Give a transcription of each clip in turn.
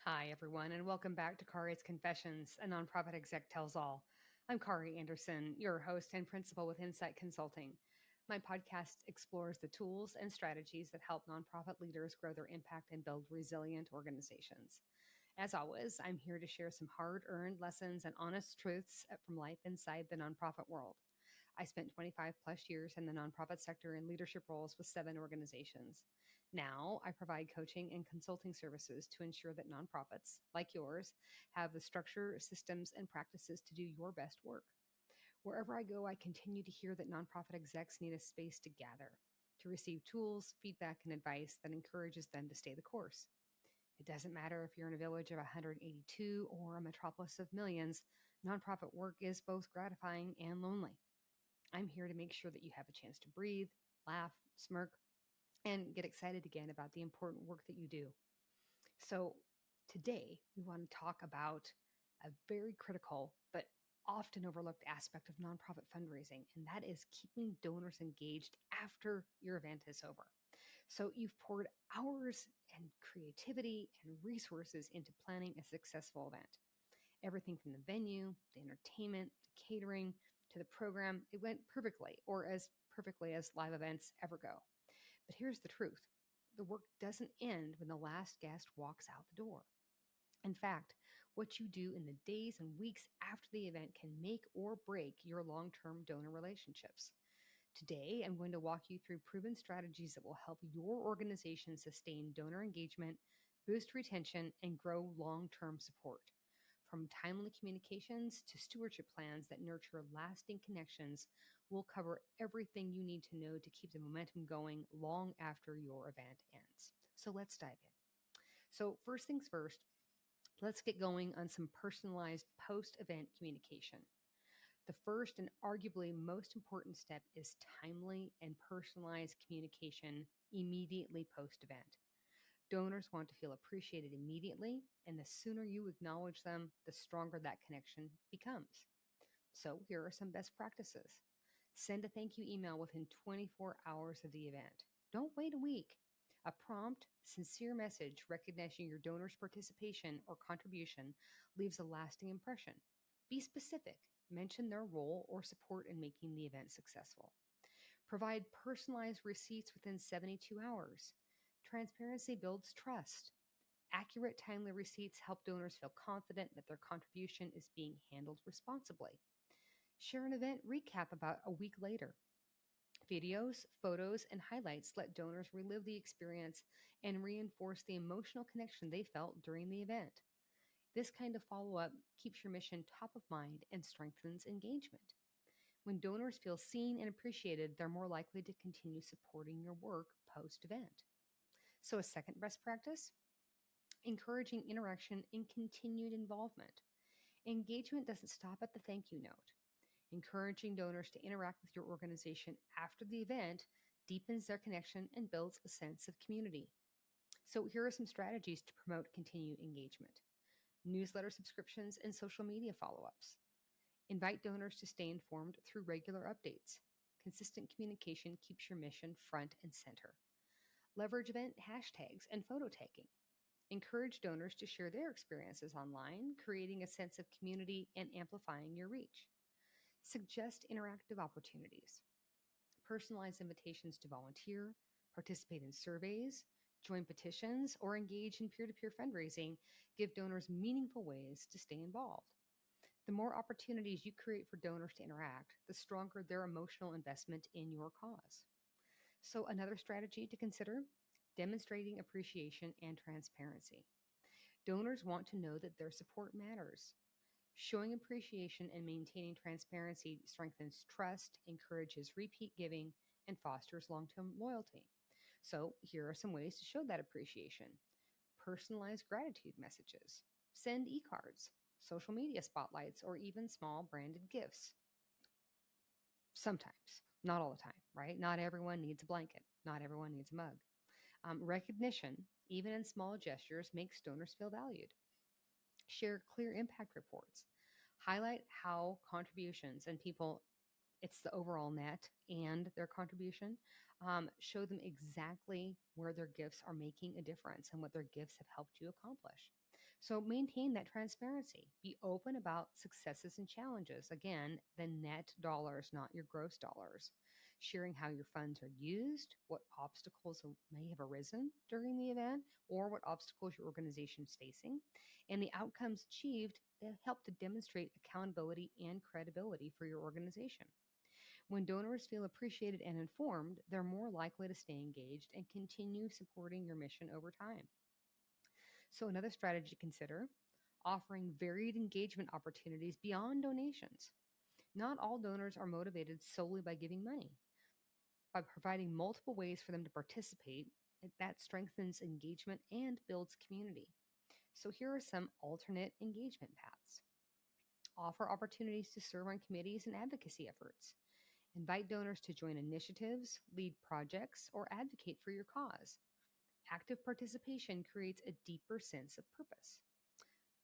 Hi, everyone, and welcome back to Kari's Confessions, a Nonprofit Exec Tells All. I'm Kari Anderson, your host and principal with Incite Consulting. My podcast explores the tools and strategies that help nonprofit leaders grow their impact and build resilient organizations. As always, I'm here to share some hard-earned lessons and honest truths from life inside the nonprofit world. I spent 25 plus years in the nonprofit sector in leadership roles with 7 organizations. Now I provide coaching and consulting services to ensure that nonprofits, like yours, have the structure, systems, and practices to do your best work. Wherever I go, I continue to hear that nonprofit execs need a space to gather, to receive tools, feedback, and advice that encourages them to stay the course. It doesn't matter if you're in a village of 182 or a metropolis of millions, nonprofit work is both gratifying and lonely. I'm here to make sure that you have a chance to breathe, laugh, smirk, and get excited again about the important work that you do. So today we want to talk about a very critical but often overlooked aspect of nonprofit fundraising, and that is keeping donors engaged after your event is over. So you've poured hours and creativity and resources into planning a successful event. Everything from the venue, the entertainment, the catering, to the program, it went perfectly, or as perfectly as live events ever go. But here's the truth. The work doesn't end when the last guest walks out the door. In fact, what you do in the days and weeks after the event can make or break your long-term donor relationships. Today, I'm going to walk you through proven strategies that will help your organization sustain donor engagement, boost retention, and grow long-term support. From timely communications to stewardship plans that nurture lasting connections, we'll cover everything you need to know to keep the momentum going long after your event ends. So let's dive in. So first things first, let's get going on some personalized post-event communication. The first and arguably most important step is timely and personalized communication immediately post-event. Donors want to feel appreciated immediately, and the sooner you acknowledge them, the stronger that connection becomes. So here are some best practices. Send a thank you email within 24 hours of the event. Don't wait a week. A prompt, sincere message recognizing your donor's participation or contribution leaves a lasting impression. Be specific. Mention their role or support in making the event successful. Provide personalized receipts within 72 hours. Transparency builds trust. Accurate, timely receipts help donors feel confident that their contribution is being handled responsibly. Share an event recap about a week later. Videos, photos, and highlights let donors relive the experience and reinforce the emotional connection they felt during the event. This kind of follow-up keeps your mission top of mind and strengthens engagement. When donors feel seen and appreciated, they're more likely to continue supporting your work post-event. So a second best practice, encouraging interaction and continued involvement. Engagement doesn't stop at the thank you note. Encouraging donors to interact with your organization after the event deepens their connection and builds a sense of community. So here are some strategies to promote continued engagement. Newsletter subscriptions and social media follow-ups. Invite donors to stay informed through regular updates. Consistent communication keeps your mission front and center. Leverage event hashtags and photo tagging. Encourage donors to share their experiences online, creating a sense of community and amplifying your reach. Suggest interactive opportunities. Personalize invitations to volunteer, participate in surveys, join petitions, or engage in peer-to-peer fundraising give donors meaningful ways to stay involved. The more opportunities you create for donors to interact, the stronger their emotional investment in your cause. So another strategy to consider, demonstrating appreciation and transparency. Donors want to know that their support matters. Showing appreciation and maintaining transparency strengthens trust, encourages repeat giving, and fosters long-term loyalty. So here are some ways to show that appreciation. Personalized gratitude messages. Send e-cards, social media spotlights, or even small branded gifts. Sometimes, not all the time, right? Not everyone needs a blanket. Not everyone needs a mug. Recognition, even in small gestures, makes donors feel valued. Share clear impact reports. Highlight how contributions and people, it's the overall net and their contribution, show them exactly where their gifts are making a difference and what their gifts have helped you accomplish. So maintain that transparency. Be open about successes and challenges. Again, the net dollars, not your gross dollars. Sharing how your funds are used, what obstacles may have arisen during the event, or what obstacles your organization is facing, and the outcomes achieved that help to demonstrate accountability and credibility for your organization. When donors feel appreciated and informed, they're more likely to stay engaged and continue supporting your mission over time. So, another strategy to consider: offering varied engagement opportunities beyond donations. Not all donors are motivated solely by giving money. By providing multiple ways for them to participate, that strengthens engagement and builds community. So, here are some alternate engagement paths: offer opportunities to serve on committees and advocacy efforts, invite donors to join initiatives, lead projects, or advocate for your cause. Active participation creates a deeper sense of purpose.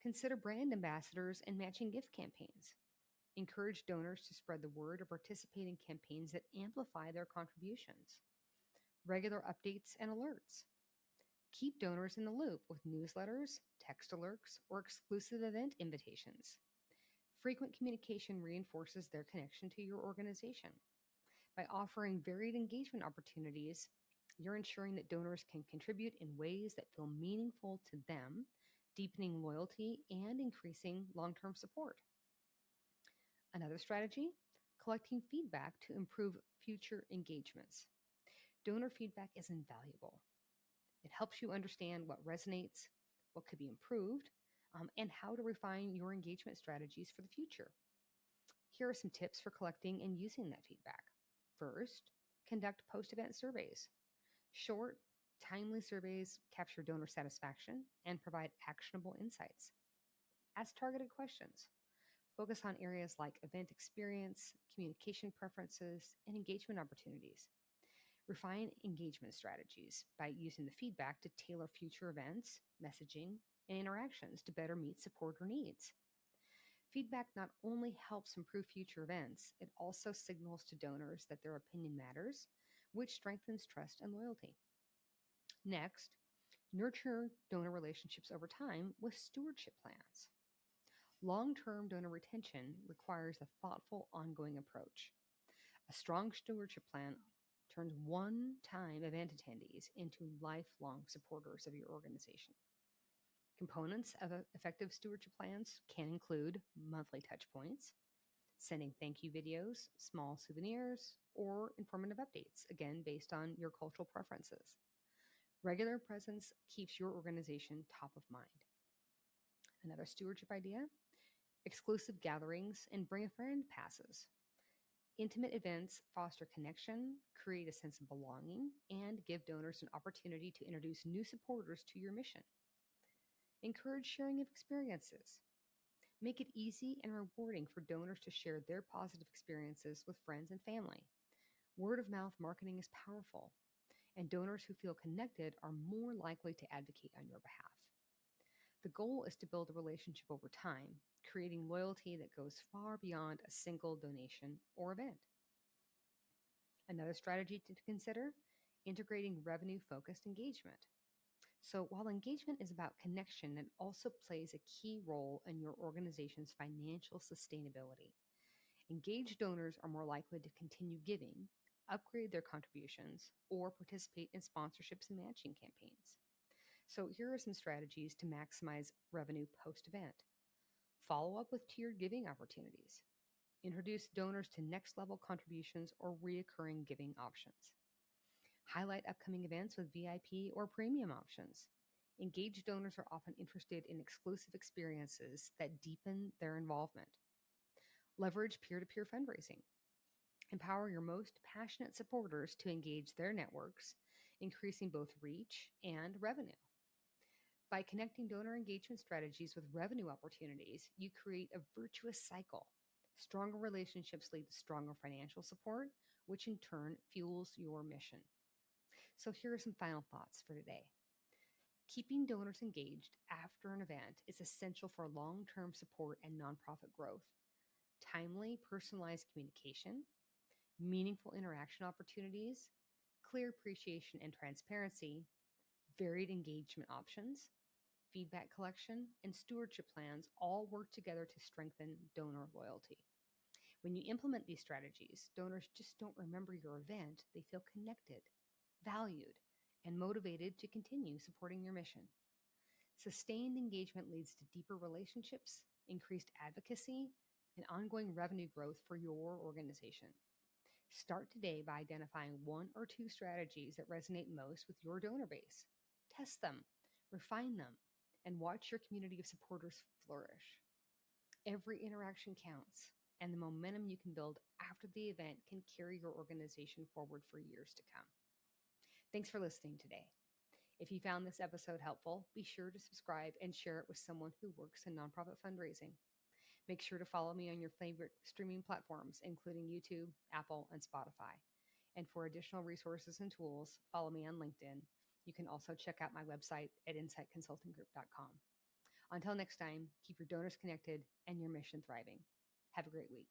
Consider brand ambassadors and matching gift campaigns. Encourage donors to spread the word or participate in campaigns that amplify their contributions. Regular updates and alerts. Keep donors in the loop with newsletters, text alerts, or exclusive event invitations. Frequent communication reinforces their connection to your organization. By offering varied engagement opportunities, you're ensuring that donors can contribute in ways that feel meaningful to them, deepening loyalty and increasing long-term support. Another strategy: collecting feedback to improve future engagements. Donor feedback is invaluable. It helps you understand what resonates, what could be improved, and how to refine your engagement strategies for the future. Here are some tips for collecting and using that feedback. First, conduct post-event surveys. Short, timely surveys capture donor satisfaction and provide actionable insights. Ask targeted questions. Focus on areas like event experience, communication preferences, and engagement opportunities. Refine engagement strategies by using the feedback to tailor future events, messaging, and interactions to better meet supporter needs. Feedback not only helps improve future events, it also signals to donors that their opinion matters, which strengthens trust and loyalty. Next, nurture donor relationships over time with stewardship plans. Long-term donor retention requires a thoughtful, ongoing approach. A strong stewardship plan turns one-time event attendees into lifelong supporters of your organization. Components of effective stewardship plans can include monthly touch points, sending thank you videos, small souvenirs, or informative updates, again, based on your cultural preferences. Regular presence keeps your organization top of mind. Another stewardship idea: exclusive gatherings and bring a friend passes. Intimate events foster connection, create a sense of belonging, and give donors an opportunity to introduce new supporters to your mission. Encourage sharing of experiences. Make it easy and rewarding for donors to share their positive experiences with friends and family. Word of mouth marketing is powerful, and donors who feel connected are more likely to advocate on your behalf. The goal is to build a relationship over time, creating loyalty that goes far beyond a single donation or event. Another strategy to consider: integrating revenue-focused engagement. So while engagement is about connection, it also plays a key role in your organization's financial sustainability. Engaged donors are more likely to continue giving, upgrade their contributions, or participate in sponsorships and matching campaigns. So here are some strategies to maximize revenue post-event. Follow up with tiered giving opportunities. Introduce donors to next-level contributions or reoccurring giving options. Highlight upcoming events with VIP or premium options. Engaged donors are often interested in exclusive experiences that deepen their involvement. Leverage peer-to-peer fundraising. Empower your most passionate supporters to engage their networks, increasing both reach and revenue. By connecting donor engagement strategies with revenue opportunities, you create a virtuous cycle. Stronger relationships lead to stronger financial support, which in turn fuels your mission. So here are some final thoughts for today. Keeping donors engaged after an event is essential for long-term support and nonprofit growth. Timely, personalized communication, meaningful interaction opportunities, clear appreciation and transparency, varied engagement options, feedback collection, and stewardship plans all work together to strengthen donor loyalty. When you implement these strategies, donors just don't remember your event, they feel connected, valued, and motivated to continue supporting your mission. Sustained engagement leads to deeper relationships, increased advocacy, and ongoing revenue growth for your organization. Start today by identifying one or two strategies that resonate most with your donor base. Test them, refine them, and watch your community of supporters flourish. Every interaction counts, and the momentum you can build after the event can carry your organization forward for years to come. Thanks for listening today. If you found this episode helpful, be sure to subscribe and share it with someone who works in nonprofit fundraising. Make sure to follow me on your favorite streaming platforms, including YouTube, Apple, and Spotify. And for additional resources and tools, follow me on LinkedIn. You can also check out my website at inciteconsultinggroup.com. Until next time, keep your donors connected and your mission thriving. Have a great week.